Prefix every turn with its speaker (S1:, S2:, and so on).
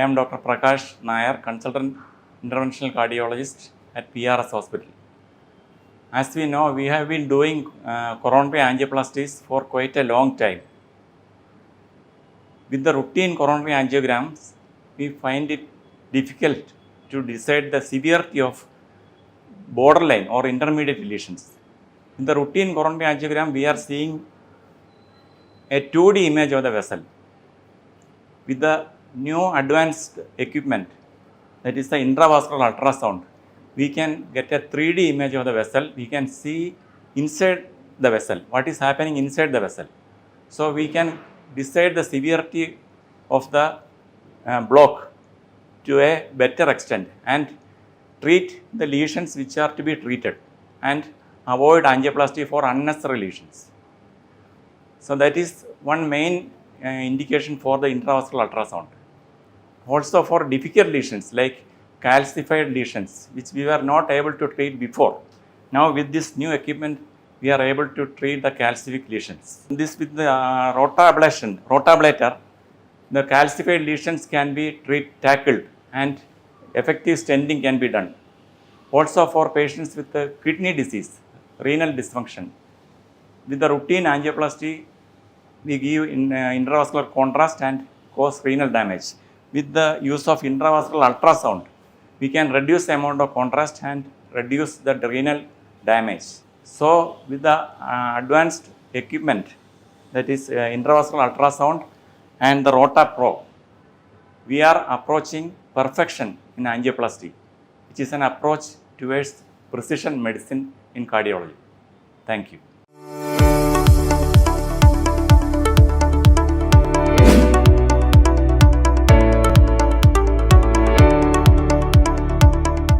S1: am Dr. Prakash Nair, consultant interventional cardiologist at PRS Hospital. As we know, we have been doing coronary angioplasties for quite a long time. With the routine coronary angiograms, we find it difficult to decide the severity of borderline or intermediate lesions. In the routine coronary angiogram, we are seeing a 2D image of the vessel. With the new advanced equipment, that is the intravascular ultrasound, we can get a 3D image of the vessel. We can see inside the vessel, what is happening inside the vessel. So we can decide the severity of the block to a better extent and treat the lesions which are to be treated and avoid angioplasty for unnecessary lesions. So that is one main indication for the intravascular ultrasound. Also for difficult lesions like calcified lesions, which we were not able to treat before. Now with this new equipment, we are able to treat the calcific lesions. This with the rotablator, the calcified lesions can be tackled and effective stenting can be done. Also for patients with the kidney disease, renal dysfunction, with the routine angioplasty, we give intravascular contrast and cause renal damage. With the use of intravascular ultrasound, we can reduce the amount of contrast and reduce the renal damage. So with the advanced equipment, that is intravascular ultrasound and the RotaPro, we are approaching perfection in angioplasty, which is an approach towards precision medicine in cardiology. Thank you.